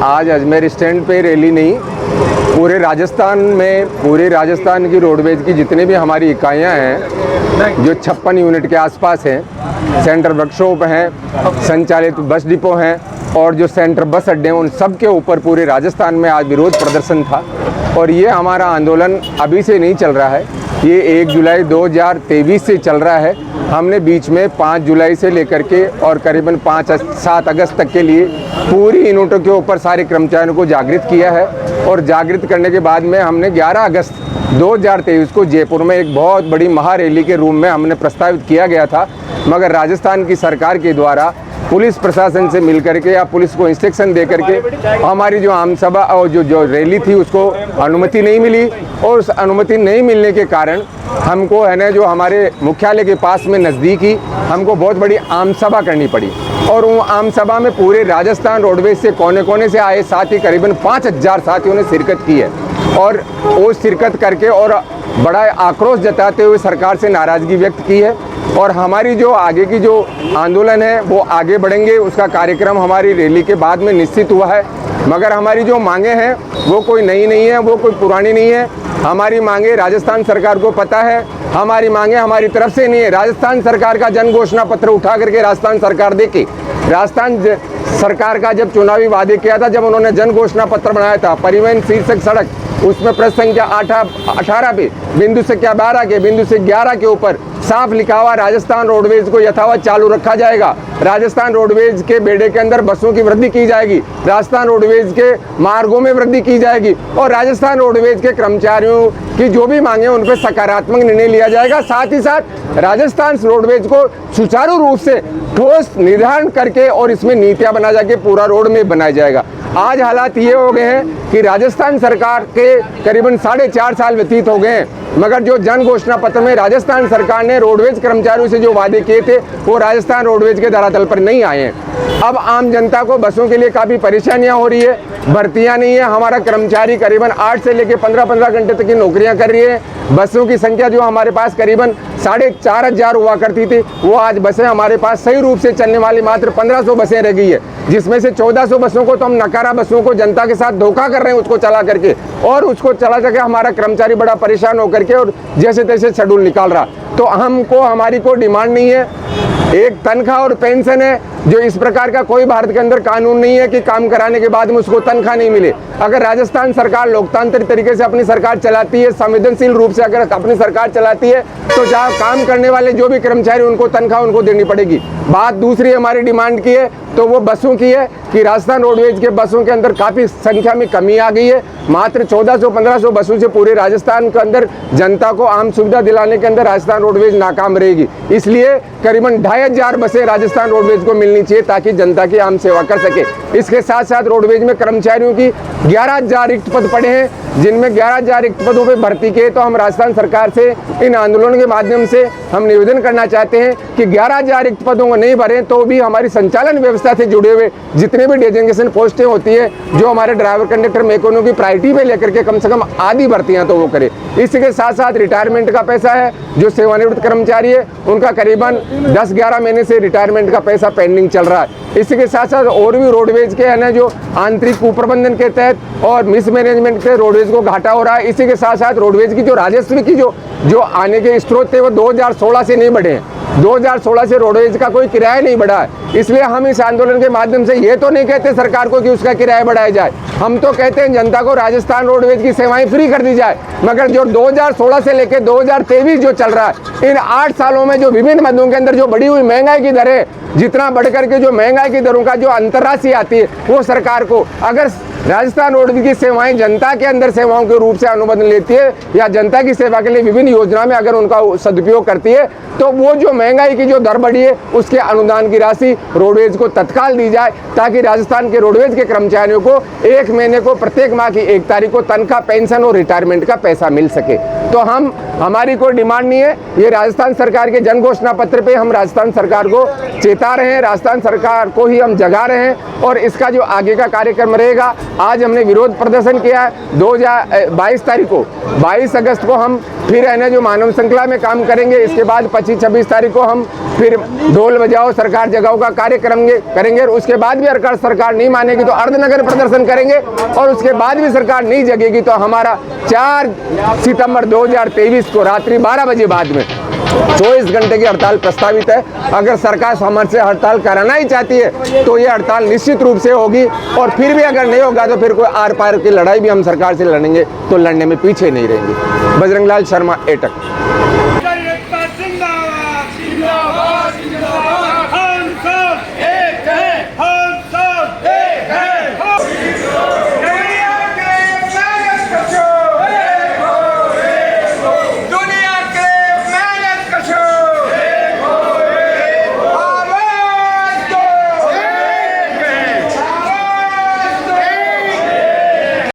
आज अजमेर स्टैंड पे रैली नहीं, पूरे राजस्थान की रोडवेज की जितनी भी हमारी इकाइयाँ हैं जो 56 यूनिट के आसपास हैं, सेंट्रल वर्कशॉप हैं, संचालित बस डिपो हैं और जो सेंटर बस अड्डे हैं, उन सब के ऊपर पूरे राजस्थान में आज विरोध प्रदर्शन था। और ये हमारा आंदोलन अभी से नहीं चल रहा है, ये 1 जुलाई 2023 से चल रहा है। हमने बीच में 5 जुलाई से लेकर के और करीबन 5-7 अगस्त तक के लिए पूरी यूनिटों के ऊपर सारे कर्मचारियों को जागृत किया है। और जागृत करने के बाद में हमने 11 अगस्त 2023 को जयपुर में एक बहुत बड़ी महारैली के रूप में हमने प्रस्तावित किया गया था, मगर राजस्थान की सरकार के द्वारा पुलिस प्रशासन से मिलकर के या पुलिस को इंस्ट्रक्शन दे करके हमारी जो आम सभा और जो रैली थी उसको अनुमति नहीं मिली। और उस अनुमति नहीं मिलने के कारण हमको है ना, जो हमारे मुख्यालय के पास में नज़दीकी हमको बहुत बड़ी आम सभा करनी पड़ी। और वो आम सभा में पूरे राजस्थान रोडवेज से कोने कोने से आए साथी करीबन 5000 साथियों ने शिरकत की है। और वो शिरकत करके और बड़ा आक्रोश जताते हुए सरकार से नाराज़गी व्यक्त की है। और हमारी जो आगे की जो आंदोलन है वो आगे बढ़ेंगे, उसका कार्यक्रम हमारी रैली के बाद में निश्चित हुआ है। मगर हमारी जो मांगे हैं वो कोई नई नहीं है, वो कोई पुरानी नहीं है। हमारी मांगे राजस्थान सरकार को पता है, हमारी मांगे हमारी तरफ से नहीं है। राजस्थान सरकार का जन घोषणा पत्र उठा करके राजस्थान सरकार देखे, राजस्थान सरकार का जब चुनावी वादे किया था, जब उन्होंने जन घोषणा पत्र बनाया था परिवहन शीर्षक सड़क, उसमें प्रश्न संख्या 18 पे बिंदु संख्या 12 के बिंदु से 11 के ऊपर साफ लिखा हुआ राजस्थान रोडवेज को यथावत चालू रखा जाएगा। राजस्थान रोडवेज के बेड़े के अंदर बसों की वृद्धि की जाएगी, राजस्थान रोडवेज के मार्गों में वृद्धि की जाएगी और राजस्थान रोडवेज के कर्मचारियों की जो भी मांगे उन पर सकारात्मक निर्णय लिया जाएगा। साथ ही साथ राजस्थान रोडवेज को सुचारू रूप से ठोस निर्धारण करके और इसमें नीतियां बना जाके पूरा रोड में बनाया जाएगा। आज हालात ये हो गए हैं कि राजस्थान सरकार के करीबन 4.5 साल व्यतीत हो गए हैं, मगर जो जन घोषणा पत्र में राजस्थान सरकार ने रोडवेज कर्मचारियों से जो वादे किए थे वो राजस्थान रोडवेज के धरातल पर नहीं आए हैं। अब आम जनता को बसों के लिए काफ़ी परेशानियां हो रही है, भर्तियां नहीं है। हमारा कर्मचारी करीबन 8 से लेकर 15-15 घंटे तक की नौकरियां कर रही है। बसों की संख्या जो हमारे पास करीबन 4500 हुआ करती थी, वो आज बसें हमारे पास सही रूप से चलने वाली मात्र 1500 बसें रह गई है, जिसमें से 1400 बसों को तो हम नकारा बसों को जनता के साथ धोखा कर रहे हैं उसको चला करके, और उसको चला करके हमारा कर्मचारी बड़ा परेशान होकर के और जैसे तैसे शेड्यूल निकाल रहा। तो हमको हमारी कोई डिमांड नहीं है, एक तनख्वाह और पेंशन है। जो इस प्रकार का कोई भारत के अंदर कानून नहीं है कि काम कराने के बाद में उसको तनख्वाह नहीं मिले। अगर राजस्थान सरकार लोकतांत्रिक तरीके से अपनी सरकार चलाती है, संवेदनशील रूप से अगर अपनी सरकार चलाती है, तो जहाँ काम करने वाले जो भी कर्मचारी उनको तनख्वाह उनको देनी पड़ेगी। बात दूसरी हमारी डिमांड की है तो वो बसों की है कि राजस्थान रोडवेज के बसों के अंदर काफ़ी संख्या में कमी आ गई है। मात्र 1400-1500 बसों से पूरे राजस्थान के अंदर जनता को आम सुविधा दिलाने के अंदर राजस्थान रोडवेज नाकाम रहेगी। इसलिए करीबन 2500 बसें राजस्थान रोडवेज को मिलनी चाहिए ताकि जनता की आम सेवा कर सके। इसके साथ साथ रोडवेज में कर्मचारियों की 11000 रिक्त पद पड़े हैं, जिनमें 11000 रिक्त पदों पर भर्ती के तो हम राजस्थान सरकार से इन आंदोलन के माध्यम से हम निवेदन करना चाहते हैं कि 11000 रिक्त पदों को नहीं भरें तो भी हमारी संचालन व्यवस्था से जुड़े हुए जितने भी डेजिग्नेशन पोस्टें होती है, जो हमारे ड्राइवर कंडक्टर मैकेनिकों की प्रायोरिटी पे लेकर के कम से कम आधी भर्तियां तो वो करे। इसके साथ साथ रिटायरमेंट का पैसा है, जो सेवानिवृत्त कर्मचारी है उनका करीबन 10-11 महीने से रिटायरमेंट का पैसा पेंडिंग चल रहा है। इसके साथ साथ और भी रोडवेज के है ना, जो आंतरिक कुप्रबंधन के तहत और मिसमैनेजमेंट के रोडवेज को घाटा हो रहा है। इसी के साथ साथ रोडवेज की जो राजस्व की जो आने के स्रोत थे वो 2016 से नहीं बढ़े हैं। 2016 से रोडवेज का कोई किराया नहीं बढ़ा है। इसलिए हम इस आंदोलन के माध्यम से ये तो नहीं कहते सरकार को कि उसका किराया बढ़ाया जाए, हम तो कहते हैं जनता को राजस्थान रोडवेज की सेवाएं फ्री कर दी जाए। मगर जो 2016 से लेकर 2023 जो चल रहा है, इन 8 सालों में जो विभिन्न मदों के अंदर जो बढ़ी हुई महंगाई की दरें, जितना बढ़ करके जो महंगाई की दरों का जो अंतर्राशि आती है, वो सरकार को अगर राजस्थान रोडवेज की सेवाएं जनता के अंदर सेवाओं के रूप से अनुबंध लेती है या जनता की सेवा के लिए विभिन्न योजना में अगर उनका सदुपयोग करती है, तो वो जो महंगाई की जो दर बढ़ी है उसके अनुदान की राशि रोडवेज को तत्काल दी जाए, ताकि राजस्थान के रोडवेज के कर्मचारियों को 1 महीने को प्रत्येक माह की 1 तारीख को तनख्वाह, पेंशन और रिटायरमेंट का पैसा मिल सके। तो हमारी कोई डिमांड नहीं है। ये राजस्थान सरकार के जन घोषणा पत्र पे हम राजस्थान सरकार को चेता रहे हैं, राजस्थान सरकार को ही हम जगा रहे हैं और इसका जो आगे का कार्यक्रम रहेगा, आज हमने विरोध प्रदर्शन किया है। 22 तारीख को, 22 अगस्त को हम फिर है ना जो मानव श्रृंखला में काम करेंगे। इसके बाद 25-26 तारीख को हम फिर ढोल बजाओ सरकार जगाओ का कार्यक्रम करेंगे और उसके बाद भी अगर सरकार नहीं मानेगी तो अर्धनगर प्रदर्शन करेंगे और उसके बाद भी सरकार नहीं जगेगी तो हमारा 4 सितंबर 2023 को रात्रि 12 बजे बाद में 24 घंटे की हड़ताल प्रस्तावित है। अगर सरकार हमसे हड़ताल कराना ही चाहती है तो ये हड़ताल निश्चित रूप से होगी और फिर भी अगर नहीं होगा तो फिर कोई आर पार की लड़ाई भी हम सरकार से लड़ेंगे, तो लड़ने में पीछे नहीं रहेंगे। बजरंग लाल शर्मा, एटक।